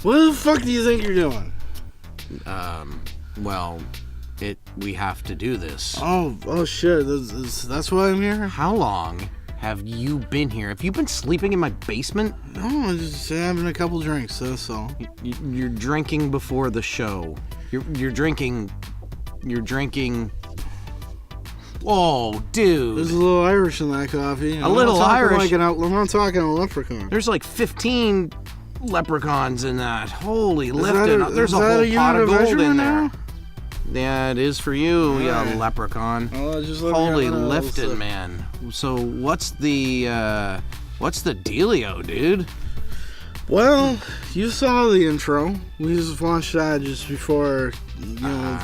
What the fuck do you think you're doing? Well, we have to do this. Oh shit, that's why I'm here? How long have you been here? Have you been sleeping in my basement? No, I'm just having a couple drinks, that's all. You're drinking before the show. You're drinking... Whoa, dude. There's a little Irish in that coffee. A little Irish? I'm not talking a leprechaun. There's like 15 leprechauns in that. Holy lifting. There's a whole pot of gold in there. Yeah, it is for you, you leprechaun. Holy lifting, man. So what's the dealio, dude? Well, you saw the intro. We just watched that just before,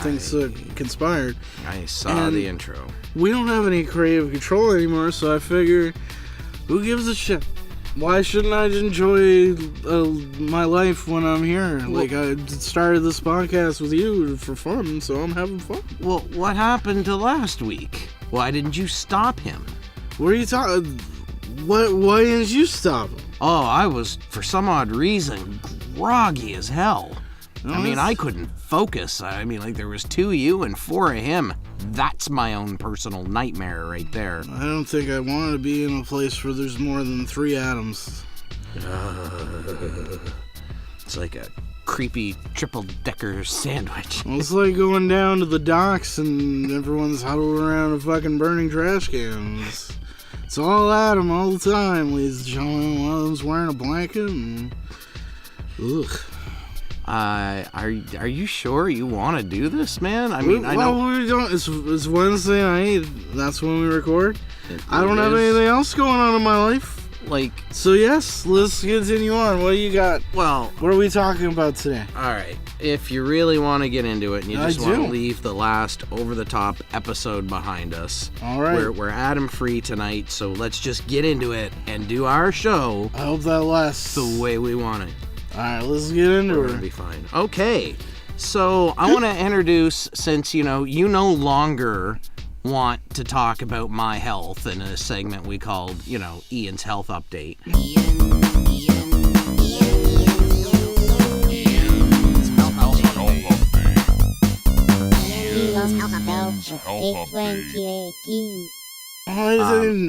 things conspired. I saw the intro. We don't have any creative control anymore, so I figured, who gives a shit? Why shouldn't I enjoy my life when I'm here? Like, I started this podcast with you for fun, so I'm having fun. Well, what happened to last week? Why didn't you stop him? What are you talking? Why didn't you stop him? Oh, I was, for some odd reason, groggy as hell. I couldn't focus. There was 2 of you and 4 of him. That's my own personal nightmare right there. I don't think I want to be in a place where there's more than 3 atoms. It's like a creepy triple-decker sandwich. Well, it's like going down to the docks and everyone's huddled around a fucking burning trash can. It's all atom all the time, ladies and gentlemen. One of them's wearing a blanket and... Ugh. Are you sure you want to do this, man? I know we don't. It's Wednesday night. That's when we record. I don't have anything else going on in my life. So yes, let's continue on. What do you got? Well, what are we talking about today? All right. If you really want to get into it and you just want to leave the last over-the-top episode behind us. All right. We're Adam-free tonight, so let's just get into it and do our show. I hope that lasts the way we want it. All right, let's get into it. We're gonna be fine. Okay, so I want to introduce, since you no longer want to talk about my health in a segment we called, Ian's Health Update.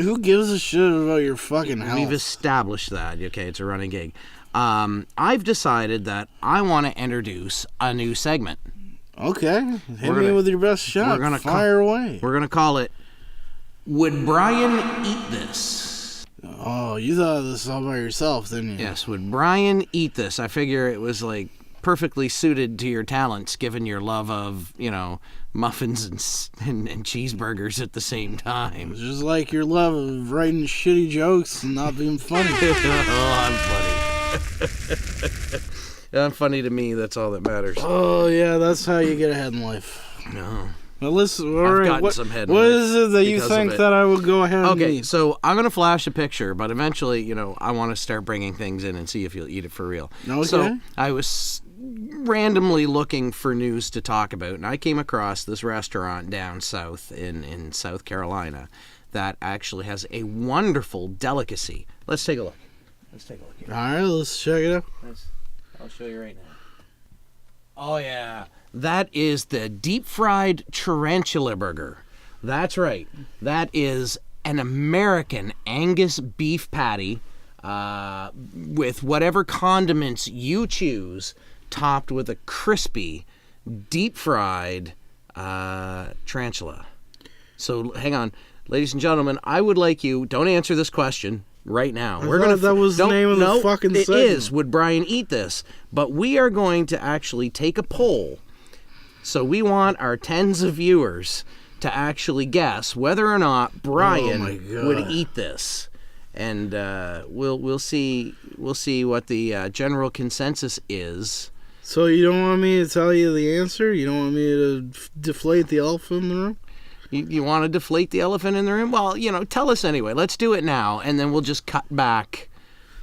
Who gives a shit about your fucking health? We've established that. Okay, it's a running gig. I've decided that I want to introduce a new segment. Okay, hit me with your best shot. Fire away. We're gonna call it "Would Brian Eat This?" Oh, you thought of this all by yourself, didn't you? Yes. Would Brian eat this? I figure it was perfectly suited to your talents, given your love of muffins and cheeseburgers at the same time. Just like your love of writing shitty jokes and not being funny. Oh, I'm funny. I'm funny to me, that's all that matters. Oh, yeah, that's how you get ahead in life. No. Well, listen, all I've right. gotten some head. What is it that you think that I would go ahead and eat? So I'm going to flash a picture, but eventually, I want to start bringing things in and see if you'll eat it for real. Okay. So I was randomly looking for news to talk about, and I came across this restaurant down south in South Carolina that actually has a wonderful delicacy. Let's take a look. Here. All right, let's check it out. I'll show you right now. Oh, yeah. That is the deep-fried tarantula burger. That's right. That is an American Angus beef patty with whatever condiments you choose, topped with a crispy, deep-fried tarantula. So, hang on. Ladies and gentlemen, I would like you... Don't answer this question right now. That was the name of the fucking segment. It is. Would Brian eat this? But we are going to actually take a poll. So we want our tens of viewers to actually guess whether or not Brian would eat this. And we'll see what the general consensus is. So you don't want me to tell you the answer? You don't want me to deflate the elephant in the room? You want to deflate the elephant in the room? Well, tell us anyway. Let's do it now, and then we'll just cut back.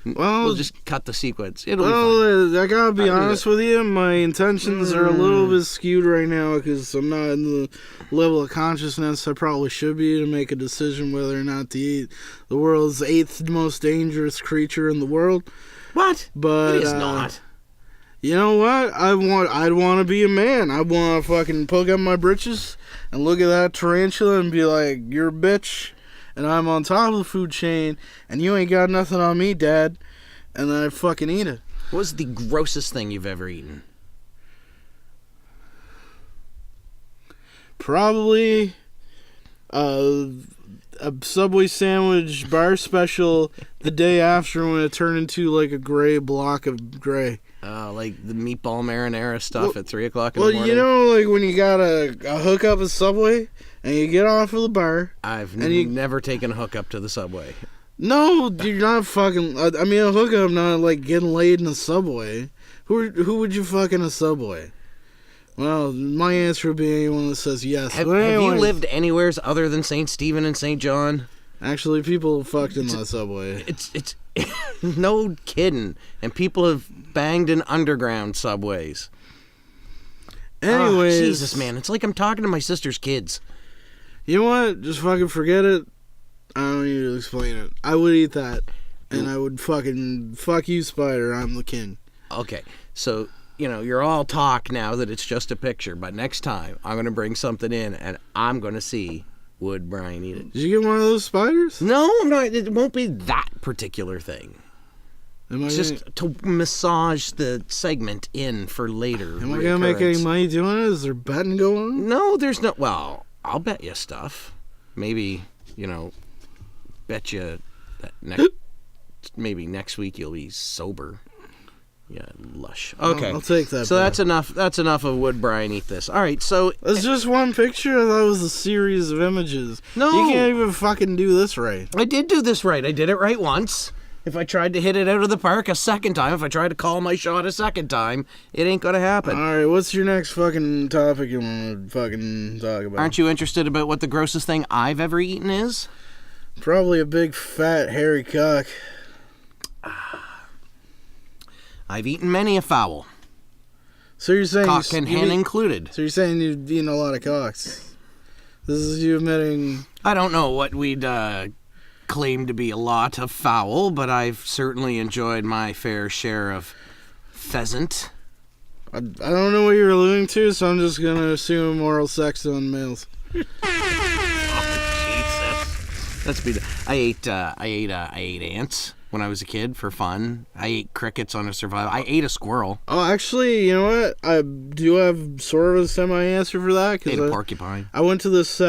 We'll just cut the sequence. It'll be fine. I gotta be honest with you. My intentions are a little bit skewed right now because I'm not in the level of consciousness I probably should be to make a decision whether or not to eat the world's 8th most dangerous creature in the world. What? But it is not. You know what? I'd want to be a man. I'd want to fucking poke up my britches and look at that tarantula and be like, "You're a bitch, and I'm on top of the food chain, and you ain't got nothing on me, Dad." And then I'd fucking eat it. What was the grossest thing you've ever eaten? Probably a Subway sandwich bar special the day after when it turned into like a gray block of gray. Like the meatball marinara stuff at 3 o'clock in the morning? Well, you know, like when you got a hookup at Subway and you get off of the bar. I've never taken a hookup to the Subway. No, you're not fucking. I mean, a hookup, not like getting laid in a Subway. Who would you fuck in a Subway? Well, my answer would be anyone that says yes. Have you lived anywhere other than St. Stephen and St. John? Actually, people fucked in the Subway. It's no kidding. And people have banged in underground subways. Anyways. Jesus, man. It's like I'm talking to my sister's kids. You know what? Just fucking forget it. I don't need to explain it. I would eat that. And I would fucking fuck you, Spider. I'm the king. Okay. So, you're all talk now that it's just a picture. But next time, I'm going to bring something in and I'm going to see would Brian eat it. Did you get one of those spiders? No, I'm not. It won't be that particular thing. It's just to massage the segment in for later. Am I going to make any money doing it? Is there betting going on? No, there's no. Well, I'll bet you stuff. Maybe, bet you that maybe next week you'll be sober. Yeah, lush. Okay, I'll take that. So that's enough. That's enough of would Brian eat this. All right, so it's just one picture. I thought it was a series of images. No, you can't even fucking do this right. I did do this right. I did it right once. If I tried to hit it out of the park a second time, if I tried to call my shot a second time, it ain't gonna happen. All right, what's your next fucking topic you want to fucking talk about? Aren't you interested about what the grossest thing I've ever eaten is? Probably a big, fat, hairy cock. I've eaten many a fowl. So you're saying... Cock and hen included. So you're saying you've eaten a lot of cocks. This is you admitting... I don't know what we'd claim to be a lot of fowl, but I've certainly enjoyed my fair share of pheasant. I don't know what you're alluding to, so I'm just going to assume oral sex on males. Oh, Jesus. I ate ants when I was a kid for fun. I ate crickets on a survival. I ate a squirrel. Oh, actually, you know what? I do have sort of a semi-answer for that. Ate a porcupine. I went to this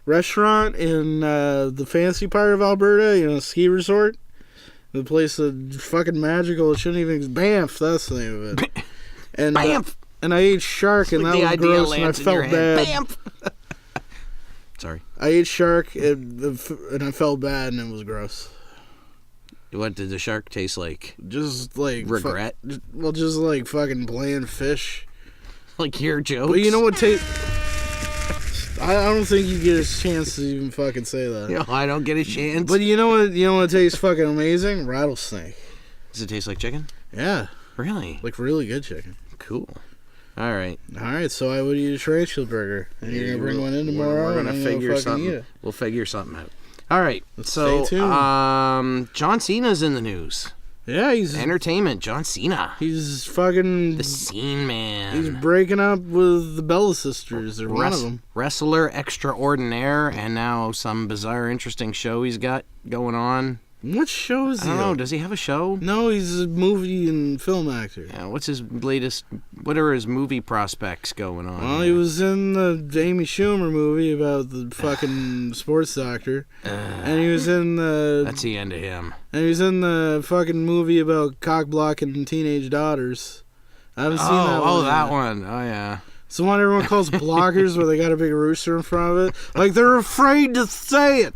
restaurant in the fancy part of Alberta, ski resort. The place is fucking magical. It shouldn't even... Banff, that's the name of it. And, Banff! And I ate shark, and that was gross, and I felt bad. Banff! Sorry. I ate shark, and I felt bad, and it was gross. What did the shark taste like? Just like... regret? Just like fucking bland fish. Like your jokes? But you know what tastes... I don't think you get a chance to even fucking say that. I don't get a chance. But you know what tastes fucking amazing? Rattlesnake. Does it taste like chicken? Yeah. Really? Like really good chicken. Cool. All right. So I would eat a tarantula burger. And you're going to bring one in tomorrow? We're going to figure something. We'll figure something out. All right. Stay tuned. John Cena's in the news. Yeah, he's... Entertainment, John Cena. He's fucking... The Scene Man. He's breaking up with the Bella sisters. They're one of them. Wrestler extraordinaire, and now some bizarre, interesting show he's got going on. What show is he? I don't know. Does he have a show? No, he's a movie and film actor. Yeah, what's his latest... What are his movie prospects going on? Well, he was in the Amy Schumer movie about the fucking sports doctor. And he was in the... That's the end of him. And he was in the fucking movie about cock-blocking teenage daughters. I haven't seen that one. Oh, that one. Oh, yeah. It's the one everyone calls blockers, where they got a big rooster in front of it. Like, they're afraid to say it.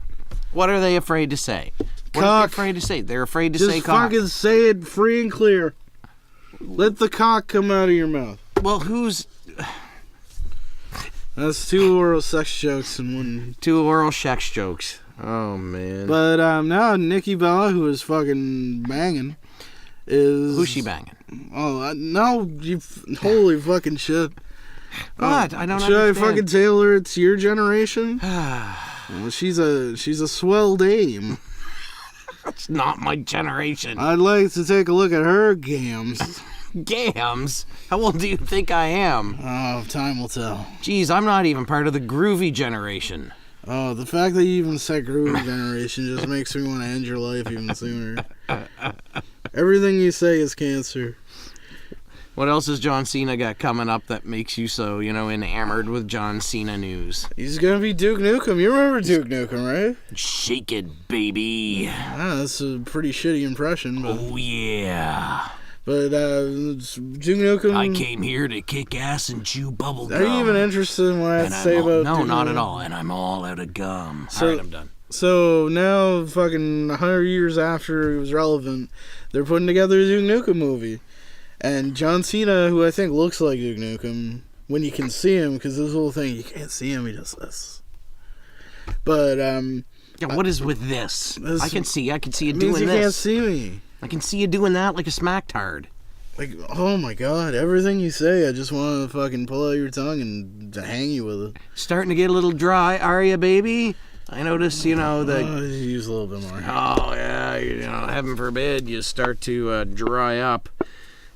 What are they afraid to say? What are they afraid to say? They're afraid to say cock. Just fucking say it free and clear. Let the cock come out of your mouth. Well, who's... That's 2 oral sex jokes in one. 2 oral sex jokes. Oh, man. But now Nikki Bella, who is fucking banging, is... Who's she banging? Oh, no, you... Holy fucking shit. What? I don't Should understand. I fucking tailor it to your generation? Well, she's a swell dame. That's not my generation. I'd like to take a look at her gams. Gams? How old do you think I am? Oh, time will tell. Geez, I'm not even part of the groovy generation. Oh, the fact that you even said groovy generation just makes me want to end your life even sooner. Everything you say is cancer. What else has John Cena got coming up that makes you so, enamored with John Cena news? He's gonna be Duke Nukem. You remember Duke Nukem, right? Shake it, baby. Ah, that's a pretty shitty impression. But, Oh, yeah. But Duke Nukem... I came here to kick ass and chew bubble gum. Are you even interested in what I have to say about No, Duke not Nukem? at all. And I'm all out of gum. So- All right, I'm done. So now, fucking 100 years after it was relevant, they're putting together a Duke Nukem movie. And John Cena, who I think looks like Duke Nukem, when you can see him, because this whole thing, you can't see him, he does this. But, Yeah, what is with this? this I can see you it doing means you this. can't see me. I can see you doing that like a smacktard. Like, oh my god, everything you say, I just want to fucking pull out your tongue and hang you with it. Starting to get a little dry, are you, baby? I notice, that... Use a little bit more. Oh, yeah, heaven forbid you start to dry up.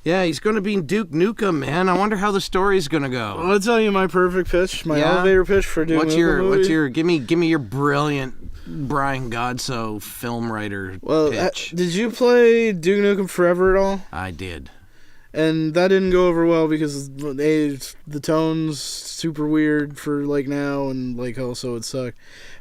Yeah, he's going to be Duke Nukem, man. I wonder how the story's going to go. I'll tell you my perfect pitch, my elevator pitch for Duke Nukem movie. Give me your brilliant Brian Godsoe film writer pitch. Did you play Duke Nukem Forever at all? I did. And that didn't go over well because the tone's super weird for now, and also it sucked.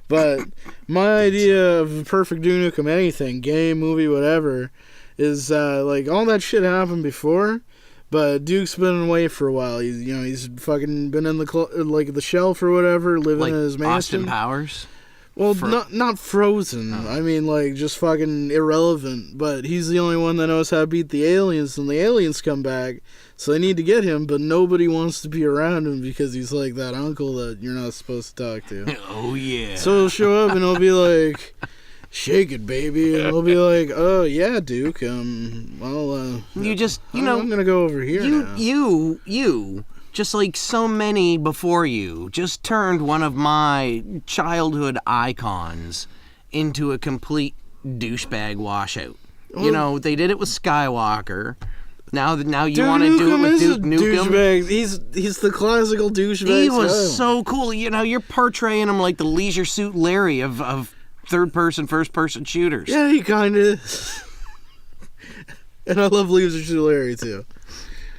But my idea of the perfect Duke Nukem anything, game, movie, whatever, is all that shit happened before, but Duke's been away for a while. He's fucking been in the shelf or whatever, living in his mansion. Austin Powers. Well, not frozen. Oh. I mean, just fucking irrelevant. But he's the only one that knows how to beat the aliens, and the aliens come back, so they need to get him, but nobody wants to be around him because he's like that uncle that you're not supposed to talk to. Oh, yeah. So he'll show up, and he'll be like, shake it, baby, and he'll be like, oh, yeah, Duke, you just, I'm gonna go over here now. You, just like so many before you, just turned one of my childhood icons into a complete douchebag washout. They did it with Skywalker. Now you want to do it with Duke Nukem? Douchebag. He's the classical douchebag. He was so cool. You're portraying him like the Leisure Suit Larry of third-person, first-person shooters. Yeah, he kind of is. And I love Leisure Suit Larry, too.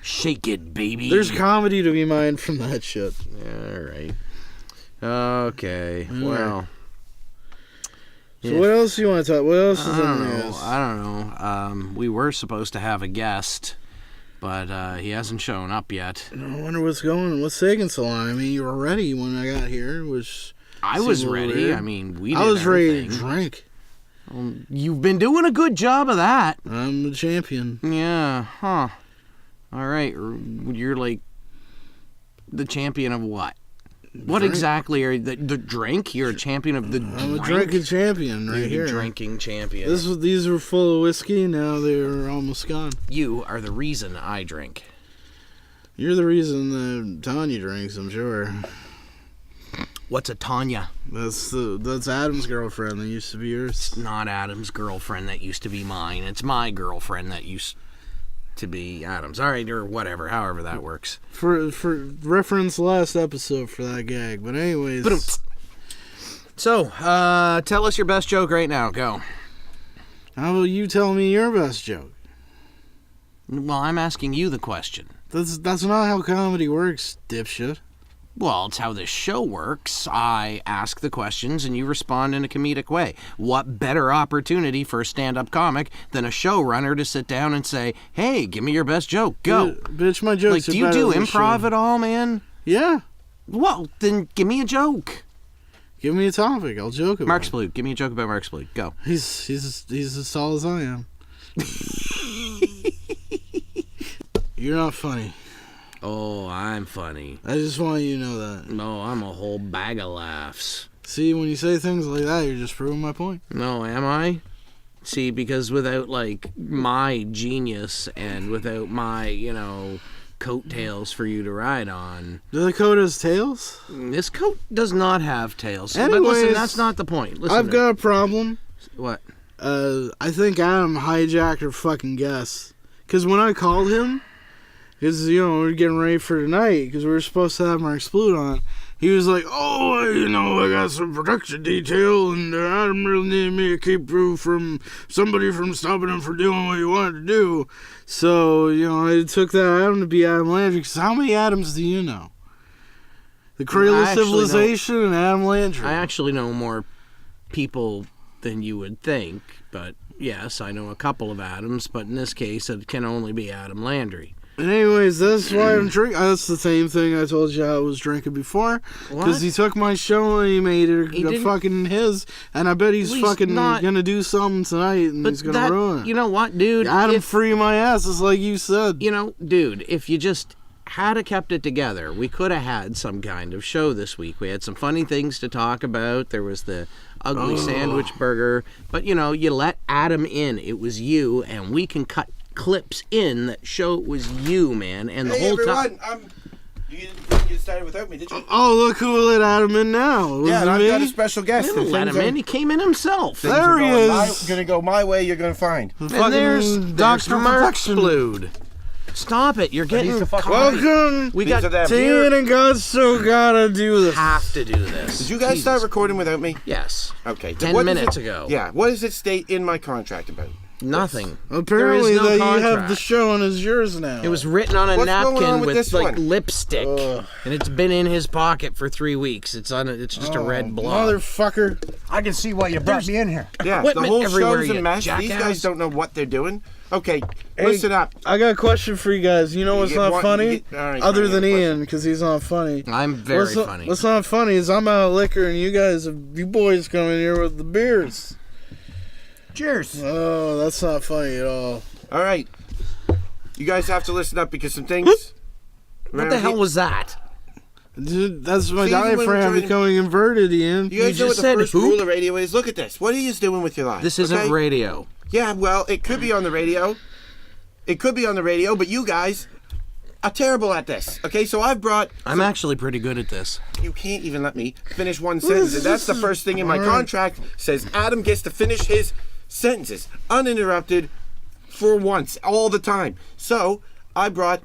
Shake it, baby. There's comedy to be mined from that shit. All right. Okay. Well. So what else do you want to talk? What else is in the news? I don't know. We were supposed to have a guest, but he hasn't shown up yet. I wonder what's taking so long. I mean, you were ready when I got here. I was ready. Weird. I mean, we did I was everything. ready to drink. You've been doing a good job of that. I'm the champion. Yeah. Huh. All right. You're like the champion of what? What Drink. Exactly are the drink? You're a champion of the drink? I'm a drinking champion right here. Drinking champion. These were full of whiskey. Now they're almost gone. You are the reason I drink. You're the reason that Tanya drinks, I'm sure. What's a Tanya? That's Adam's girlfriend that used to be yours. It's not Adam's girlfriend that used to be mine. It's my girlfriend that used to be Adam's. All right, or whatever, however that works. For reference last episode for that gag. But anyways. So, tell us your best joke right now. Go. How about you tell me your best joke? Well, I'm asking you the question. That's not how comedy works, dipshit. Well, it's how this show works. I ask the questions and you respond in a comedic way. What better opportunity for a stand-up comic than a showrunner to sit down and say, hey, give me your best joke. Go. Bitch, my jokes do you do improv at all, man? Yeah. Well, then give me a joke. Give me a topic. I'll joke about Mark it. Splude. Give me a joke about Mark Splude. Go. He's as tall as I am. You're not funny. Oh, I'm funny. I just want you to know that. No, I'm a whole bag of laughs. See, when you say things like that, you're just proving my point. No, am I? See, because without, my genius and without my, coattails for you to ride on... Do the coat has tails? This coat does not have tails. Anyways, but listen, that's not the point. Listen I've got a problem. What? I think Adam hijacked her fucking guess. Because when I called him, because we're getting ready for tonight because we were supposed to have Mark Splude on. He was like, "Oh, I got some production detail, and Adam really needed me to keep you from somebody from stopping him from doing what he wanted to do." So I took that Adam to be Adam Landry. Because how many Adams do you know? The Cradle of Civilization and Adam Landry. I actually know more people than you would think, but yes, I know a couple of Adams, but in this case, it can only be Adam Landry. And anyways, that's why I'm drinking. That's the same thing I told you I was drinking before. Because he took my show and he made it fucking his. And I bet he's fucking gonna do something tonight and he's gonna ruin it. You know what, dude? Adam, free my ass, is like you said. Dude, if you just had kept it together, we could have had some kind of show this week. We had some funny things to talk about. There was the ugly sandwich burger. But, you let Adam in. It was you, and we can cut clips in that show it was you, man. And the whole time. You didn't get started without me, did you? Oh, look who let Adam in now. Yeah, and I've got a special guest. We didn't let him in. He came in himself. There he is. Gonna go my way, you're gonna find. And there's Dr. Mark Splude. Stop it. You're getting welcome. We got David and Godsoe gotta do this. Have to do this. Did you guys start recording without me? Yes. Okay. 10 minutes ago. Yeah. What does it state in my contract about? Nothing. Apparently that you have the show and it's yours now. It was written on a napkin with like one? lipstick, and it's been in his pocket for 3 weeks. It's just a red blob. Motherfucker! I can see why you brought me in here. Yeah, the whole show's a mess. These guys don't know what they're doing. Okay, listen up. I got a question for you guys. You know what's not funny? Other than Ian, because he's not funny. I'm very funny. What's not funny is I'm out of liquor and you boys come in here with the beers. Cheers. Oh, that's not funny at all. All right. You guys have to listen up because some things... What the hell was that? Dude, that's my diaphragm becoming inverted, Ian. You guys know what the first rule of radio is? Look at this. What are you doing with your life? This isn't radio. Yeah, well, it could be on the radio. It could be on the radio, but you guys are terrible at this. Okay, so I've brought... I'm actually pretty good at this. You can't even let me finish one sentence. And that's the first thing in my contract. Says Adam gets to finish his sentences uninterrupted for once, all the time. So I brought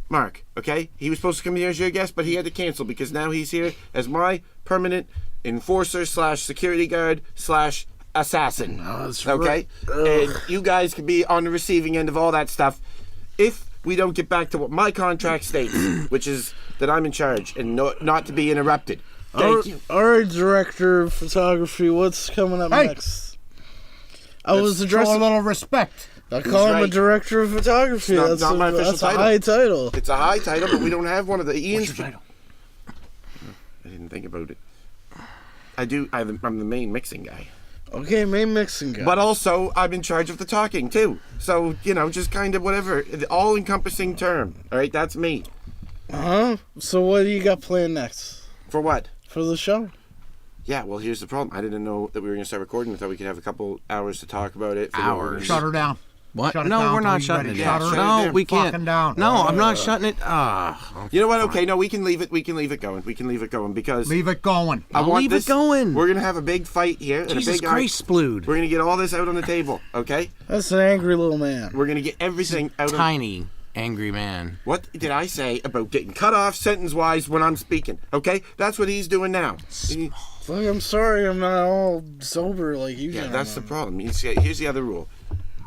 Mark, okay? He was supposed to come here as your guest, but he had to cancel because now he's here as my permanent enforcer / security guard / assassin. Oh, that's okay? And you guys can be on the receiving end of all that stuff if we don't get back to what my contract states, which is that I'm in charge and not to be interrupted. Thank you. All right, director of photography, what's coming up next? I was addressing a little respect. I call him a director of photography. That's not my official title. A high title. It's a high title, but we don't have one of the Ian's. What's your title? I didn't think about it. I'm the main mixing guy. Okay, main mixing guy. But also, I'm in charge of the talking, too. So, just kind of whatever. The all-encompassing term. All right, that's me. Uh-huh. So what do you got planned next? For what? For the show. Yeah, well, here's the problem. I didn't know that we were going to start recording. I thought we could have a couple hours to talk about it. Hours? Shut her down. What? Shut it No, down we're not till shutting it you're down. ready. No, we can't. Fucking down. No, I'm not shutting it. You know what? Okay, no, we can leave it. We can leave it going. We can leave it going because Leave it going. I'll leave it going. We're gonna have a big fight here. And Jesus a big Christ, Splude. We're gonna get all this out on the table. Okay? That's an angry little man. We're gonna get everything out. Tiny, angry man. What did I say about getting cut off sentence-wise when I'm speaking? Okay, that's what he's doing now. Look, I'm sorry, I'm not all sober like you. Yeah, that's the problem. You see, here's the other rule.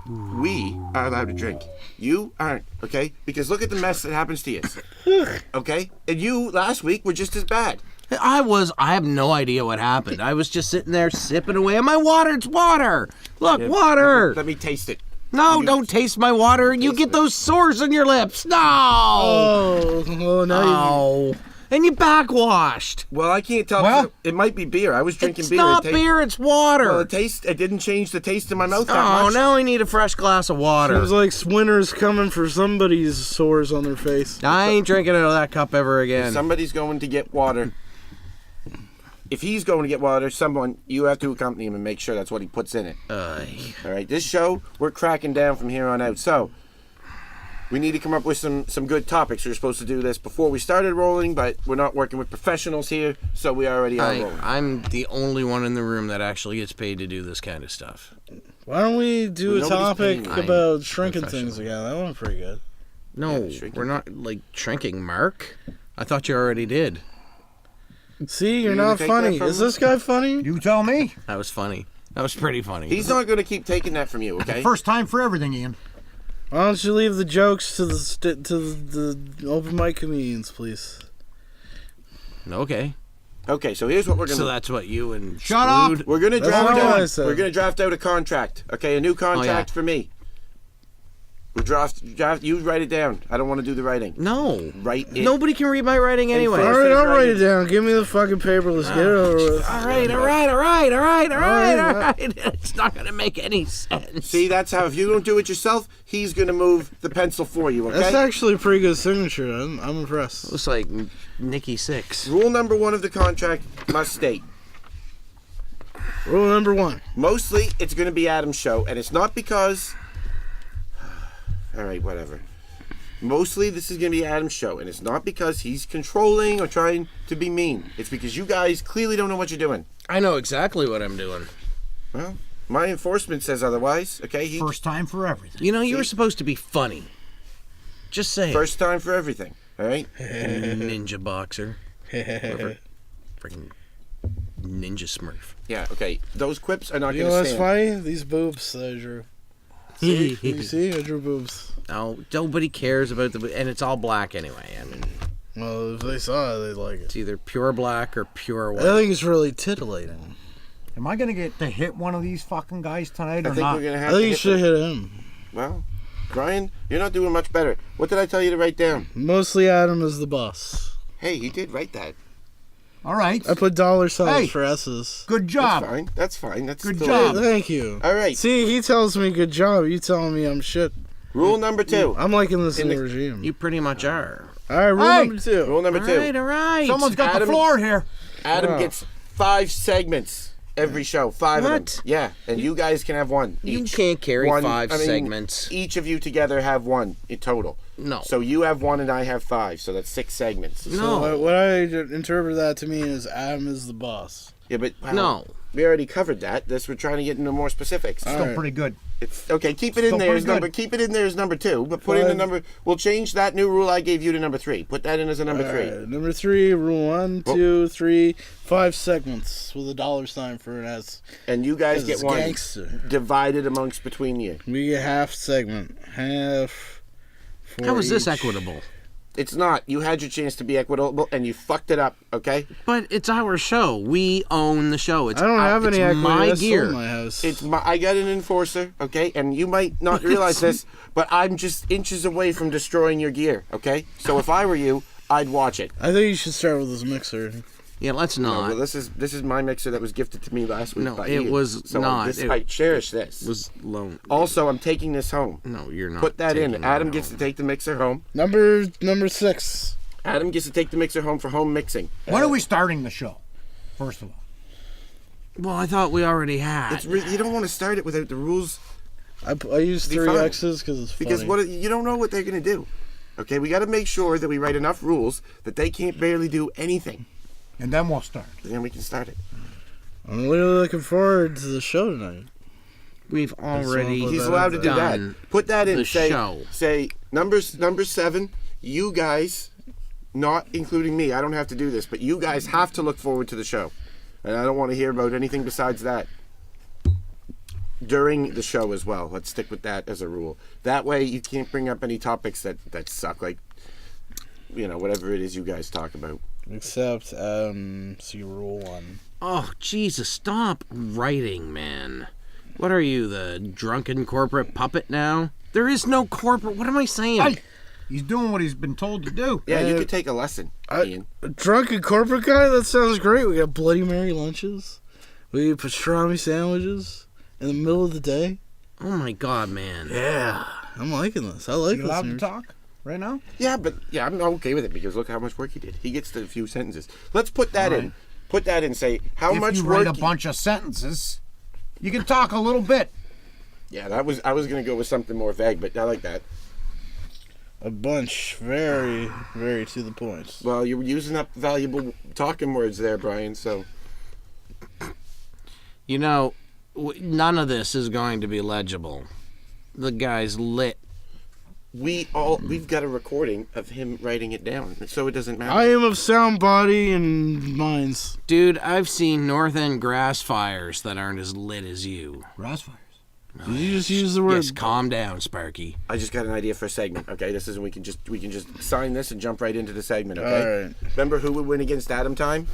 We are allowed to drink. You aren't, okay? Because look at the mess that happens to you. Okay? And you, last week, were just as bad. I have no idea what happened. I was just sitting there sipping away on my water. It's water. Look, water. Let me taste it. No, don't taste my water. You get those sores on your lips. No. Oh, no. And you backwashed. Well, I can't tell. Well, it might be beer. I was drinking beer. It's not beer, it's water. Well, it didn't change the taste in my mouth that Oh, much. now I need a fresh glass of water. Seems like winter's coming for somebody's sores on their face. I ain't drinking out of that cup ever again. Somebody's going to get water. If he's going to get water, you have to accompany him and make sure that's what he puts in it. All right, this show, we're cracking down from here on out. So, we need to come up with some good topics. We were supposed to do this before we started rolling, but we're not working with professionals here, so we already are rolling. I'm the only one in the room that actually gets paid to do this kind of stuff. Why don't we do a topic paying me. about shrinking things again? That one's pretty good. No, shrinking. we're not like shrinking, Mark. I thought you already did. See, you're You gonna not take funny. that from Is him? this guy funny? You tell me. That was funny. That was pretty funny. He's not going to keep taking that from you, okay? First time for everything, Ian. Why don't you leave the jokes to the open mic comedians, please? Okay. Okay, so here's what we're going So to that's what you and Shut up! Splude- We're going to That's draft not what I out. said. We're going to draft out a contract. Okay, a new contract for me. We draft. You write it down. I don't want to do the writing. No. Write it. Nobody can read my writing anyway. first- All right, I'll write it writing. down. Give me the fucking paper. Let's get it over with. All right. It's not going to make any sense. See, that's how. If you don't do it yourself, he's going to move the pencil for you. Okay. That's actually a pretty good signature. I'm impressed. Looks like Nikki Six. Rule number 1 of the contract must state. Rule number 1. Mostly, it's going to be Adam's show, and it's not because. All right, whatever. Mostly, this is going to be Adam's show, and it's not because he's controlling or trying to be mean. It's because you guys clearly don't know what you're doing. I know exactly what I'm doing. Well, my enforcement says otherwise. Okay, First time for everything. You know, you were supposed to be funny. Just say it. first time for everything. All right. Ninja boxer. Whatever. Freaking ninja smurf. Yeah. Okay. Those quips are not You going know to what's stand. funny? These boobs that I drew. See? You see? I drew boobs. No, nobody cares about the, and it's all black anyway. I mean, Well, if they saw it, they'd like it. it's either pure black or pure I white. think it's really titillating. Am I gonna get to hit one of these fucking guys tonight I or think not? we're going to I have think to. you should hit him. Well, Brian, you're not doing much better. What did I tell you to write down? Mostly Adam is the boss. Hey, you did write that. All right. I put dollar signs Hey. for S's. Good job. That's fine. That's fine. That's Good still- job. Thank you. All right. See, he tells me good job. You telling me I'm shit. Rule number 2. I'm liking this In new the- regime. You pretty much are. All right, rule Hey. number 2. Rule number 2. All right. Someone's got Adam- the floor here. Adam Wow. gets 5 segments every show. 5 of What? them. Yeah, and you guys can have 1 You each. can't carry One- 5 I mean, segments. Each of you together have 1 in total. No. So you have 1 and I have 5, so that's 6 segments. So No. what I interpret that to mean is Adam is the boss. Yeah, but well, No. we already covered that. We're trying to get into more specifics. Still right. pretty good. It's okay. Keep it in Still there as pretty number. good. Keep it in there as number 2. But put in the Five. number. We'll change that new rule I gave you to number 3. Put that in as a number 3. All right, number 3, rule 1, 2, 3, 5 segments with a dollar sign for an S. And you guys This get is 1 gangster. divided amongst between you. We get half segment. Half. For How is this each. equitable? It's not. You had your chance to be equitable, and you fucked it up. Okay. But it's our show. We own the show. It's I don't have it's any equity. my That's gear. sold my house. It's my. I got an enforcer. Okay, and you might not realize this, but I'm just inches away from destroying your gear. Okay. So if I were you, I'd watch it. I think you should start with this mixer. Yeah, let's No, not. well, this is my mixer that was gifted to me last week. No, by it Ian. was so not. This, It I cherish this. was lone. Also, I'm taking this home. No, you're not. Put that in. taking Adam that gets to home. take the mixer home. Number 6. Adam gets to take the mixer home for home mixing. When are we starting the show? First of all. Well, I thought we already had. You don't want to start it without the rules I use Be 3 fine. X's because it's funny. because you don't know what they're gonna do. Okay, we got to make sure that we write enough rules that they can't barely do anything. And then we'll start. Then we can start it. I'm really looking forward to the show tonight. We've already. Put He's that allowed to in do done that. Put that in. the Say show. say number 7. You guys, not including me. I don't have to do this, but you guys have to look forward to the show, and I don't want to hear about anything besides that during the show as well. Let's stick with that as a rule. That way, you can't bring up any topics that suck, like whatever it is you guys talk about. Except, see rule 1. Oh, Jesus, stop writing, man. What are you, the drunken corporate puppet now? There is no corporate. What am I saying? Hey! He's doing what he's been told to do. Yeah, you could take a lesson, Ian. A drunken corporate guy? That sounds great. We got Bloody Mary lunches. We eat pastrami sandwiches in the middle of the day. Oh, my God, man. Yeah. I'm liking this. I like You this. allowed to news. talk right now? Yeah, but I'm okay with it because look how much work he did. He gets to a few sentences. Let's put that in. Put that in. Say how If much you work. write a bunch of sentences, you can talk a little bit. Yeah, I was gonna go with something more vague, but I like that. A bunch. Very, very to the point. Well, you were using up valuable talking words there, Brian. So You know, none of this is going to be legible. The guy's lit. we've got a recording of him writing it down, so it doesn't matter. I am of sound body and minds. Dude, I've seen North End grass fires that aren't as lit as you. Grass fires. Did you just use the word? Yes, calm down, Sparky. I just got an idea for a segment. Okay, this is we can just sign this and jump right into the segment. Okay. All right. Remember who would win against Adam time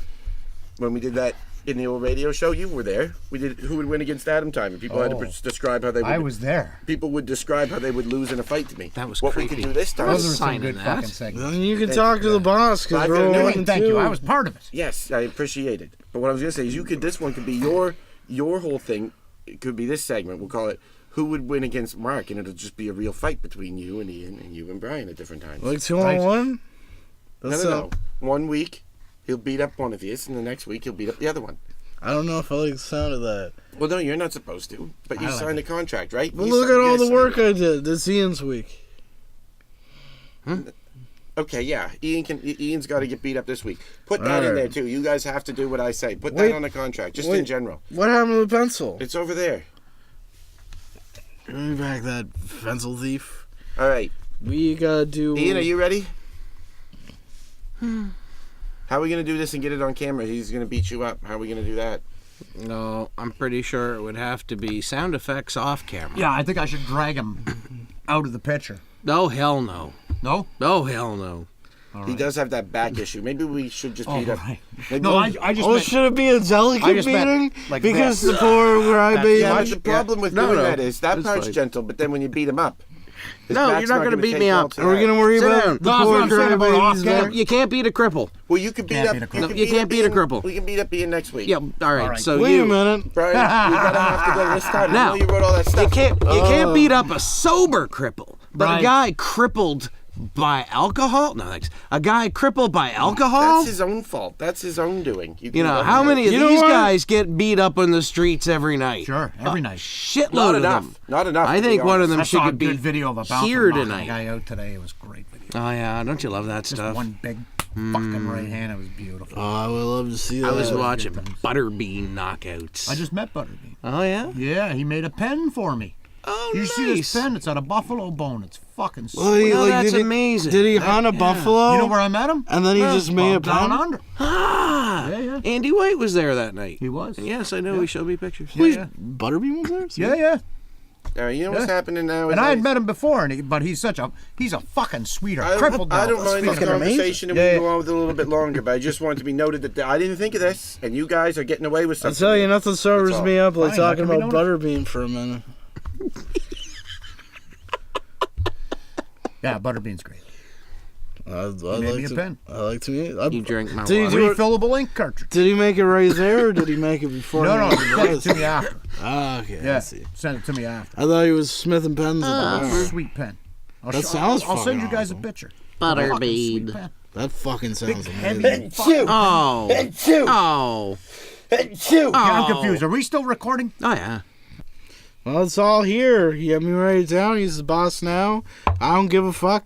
when we did that in the old radio show? You were there. We did who would win against Adam time, and people had to describe how they would. I was there. People would describe how they would lose in a fight to me. That was what creepy. we could do this time. Those is- are some signing good that. fucking segments. Then you can talk to the boss because I've we're got all a new one one. Thank you. too. I was part of it. Yes, I appreciate it. But what I was gonna say is, this one could be your whole thing. It could be this segment. We'll call it "Who Would Win Against Mark," and it'll just be a real fight between you and Ian and you and Brian at different times. Like 2-on-1. No. 1 week he'll beat up one of you, and the next week he'll beat up the other one. I don't know if I like the sound of that. Well, no, you're not supposed to. But you I like signed a contract, right? But You look si- at you all guys the signed work it. I did. This Ian's week. Okay, yeah. Ian's got to get beat up this week. Put that in Alright. there too. You guys have to do what I say. Put Wait. that on the contract, just Wait. in general. What happened to the pencil? It's over there. Give me back that pencil thief. All right, We gotta do. Ian, are you ready? How are we gonna do this and get it on camera? He's gonna beat you up. How are we gonna do that? No, I'm pretty sure it would have to be sound effects off camera. Yeah, I think I should drag him out of the picture. No, hell no. No? No, hell no. He does have that back issue. Maybe we should just Oh, beat up. right. Maybe No, I just Oh, meant, should it be a delicate I just meant beating? like Because this. the poor where I beat Yeah, him. but the problem with doing that is that It's part's fine. gentle, but then when you beat him up, his No, back's you're not gonna gonna beat take me well up. to Are we that. gonna worry Sit about down. the No, that's poor what I'm saying about crybabies off there? camera. You can't beat a cripple. Well, you can beat Can't up. beat a you cripple. can No, you beat can't up beat a Ian- cripple. We can beat up Ian next week. Yeah, all right. right. So Wait you, a minute. Brian, you're gonna have to go this time. Now, I know you wrote all that stuff. you can't beat up a sober cripple, but Right. a guy crippled by alcohol. No, thanks. A guy crippled by alcohol. That's his own fault. That's his own doing. You know how many of You know these what? guys get beat up on the streets every night? Sure, every night. Shitload Not of enough. them. Not enough. I to be think one of honest. them I should saw a be good video of a bouncer here knocking tonight. a guy out today. It was a great video. Oh yeah, don't you love that Just stuff? one big fucking right hand. It was beautiful. Oh, I would love to see that. I was watching Butterbean knockouts. I just met Butterbean. Oh yeah. Yeah, he made a pen for me. Oh You nice. see this pen? It's out of buffalo bone. It's fucking sweet. Well, he, Well, that's did he- amazing. Did he hunt a buffalo? You know where I met him? And then he just made a Down pen? under. Ah, Yeah, yeah. Andy White was there that night. He was. Yes, I know. He showed me pictures. Yeah. Butterbean was there? Yeah, yeah. All right, you know what's happening now? And I had met him before, but he's a fucking sweetheart. Crippled I now. don't mind this fucking amazing. conversation, and Yeah, we yeah. can go on with it a little bit longer. But I just want to be noted that I didn't think of this, and you guys are getting away with I'll something. tell you, nothing sobers all. me up like Fine, talking that can about be Butterbean for a minute. Yeah, Butterbean's great. I made like me a to, pen. I like to meet. You drink my Did you water. do it- Refillable ink cartridge. Did he make it right there, or did he make it before? No, he he made sent it it to me after. Ah, okay. I Yeah, see. sent it to me after. I thought he was smithing pens. at the bar. Sweet pen. That sounds I'll send you fucking guys a awesome. picture. Butterbean. Fucking sweet pen. That fucking sounds Heavy amazing. fucking- Oh. Oh. Yeah, I'm confused. Are we still recording? Oh yeah. Well, it's all here. He had me write it down. He's the boss now. I don't give a fuck.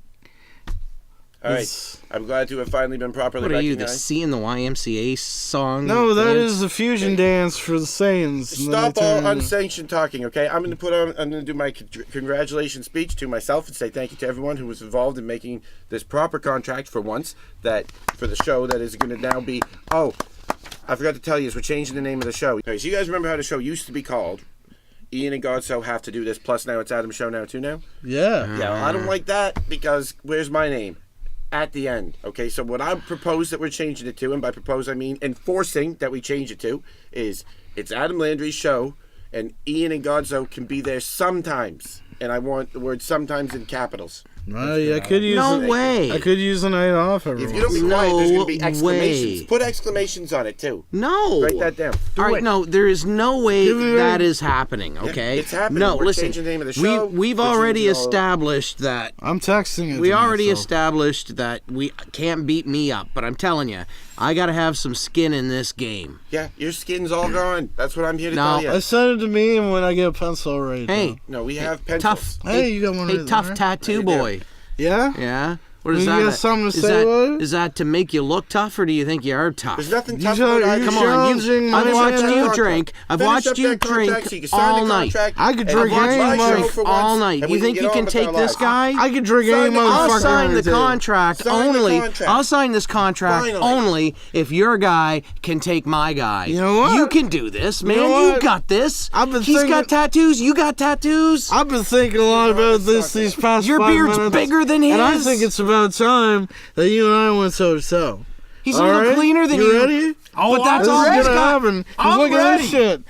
All right, It's- I'm glad to have finally been properly What are you, the recognized. C in the YMCA song? No, that dance? is the fusion dance for the Saiyans. And then Stop they all turn into- unsanctioned talking, okay? I'm going to do my congratulations speech to myself and say thank you to everyone who was involved in making this proper contract for once, that for the show that is going to now be. Oh, I forgot to tell you, is we're changing the name of the show. Okay, so you guys remember how the show used to be called? Ian and Godsoe Have to Do This, plus now it's Adam's show now too now? Yeah. Yeah, well, I don't like that because where's my name? At the end. Okay, so what I propose that we're changing it to, and by propose I mean enforcing that we change it to, is it's Adam Landry's show, and Ian and Godsoe can be there sometimes. And I want the word sometimes in capitals. I could use No a- way. I could use a night off every If you don't be No quiet, there's going to be exclamations. way. Put exclamations on it too. No. Write that down. All right, no, there is no way Give me that a- is happening, okay? it's happening. No, We're listen. changing the name of the show. We've We're already changing all- established that I'm texting it. we to already myself. established that we can't beat me up, but I'm telling you, I got to have some skin in this game. Yeah, your skin's all gone. That's what I'm here to No. tell I you. sent it to me, and when I get a pencil right Hey, No, we have pencils. tough. Hey, you got one Hey, right tough there. tattoo Right boy. Yeah? Yeah. What is You that? got something to is say that, about it? is that to make you look tough, or do you think you are tough? There's nothing You tough tell- about you it. Come on, challenging my I've watched man. you drink. I've Finish watched up you that contract drink so you can sign all the night. contract, I could and drink watch any my show mother- for all once, night. and You we think get you on can with take our this lives. guy? I could drink Sign any the I'll motherfucker. sign on the table. contract Sign the only. contract. I'll sign this contract Finally. only if your guy can take my guy. You know what? You can do this, man. know You what? got this. I've been He's thinking- got tattoos. You got tattoos. I've been thinking a lot about this these past Your 5 beard's minutes, bigger than and I his. think it's about time that you and I went toe to toe. He's a little cleaner than you. Ready? Oh, But that's This all is he's gonna got. happen. 'Cause I'm look at ready. this shit.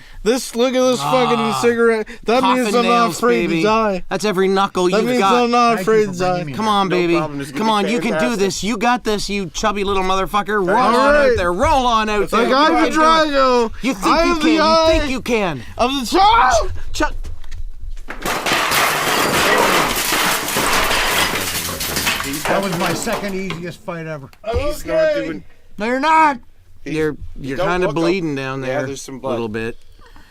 Look at this fucking cigarette. That means Coffin I'm not nails, afraid baby. to die. That's every knuckle That you've means got. I'm not Thank you afraid for to bringing die. me Come on, No baby. problem. This is Come gonna on, be you can do fantastic. this. You got this, you chubby little motherfucker. Roll All on right. out there. Roll on out there. Like You I'm a can do it. Drago. You think I you am can. the You eye think you can. of the child. Chuck. That was my second easiest fight ever. He's not doing. No, you're not. You're don't kind of look up. bleeding down there. Yeah, there's some a blood. little bit.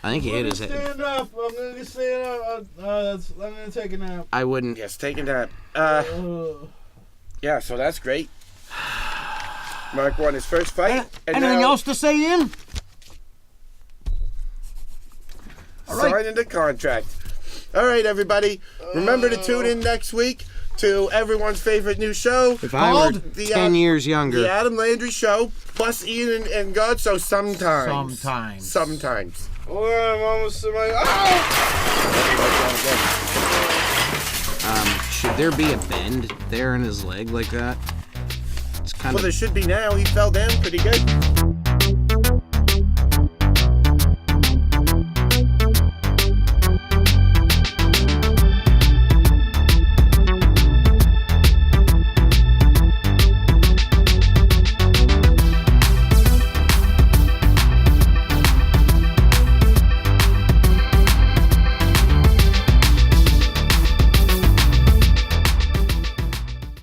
I think he hit his head. Stand up. I'm gonna stand up. I'm gonna take a nap. I wouldn't. Yes, taking that. Yeah, so that's great. Mark won his first fight, and Anything now else to say, Ian? All right. signing the contract. All right, everybody. Remember to tune in next week to everyone's favorite new show, If I were Called 10 years younger. the Adam Landry Show, plus Ian and Godsoe sometimes. Sometimes. Oh, I'm almost to my. Should there be a bend there in his leg like that? It's kind Well, of. there should be now. He fell down pretty good.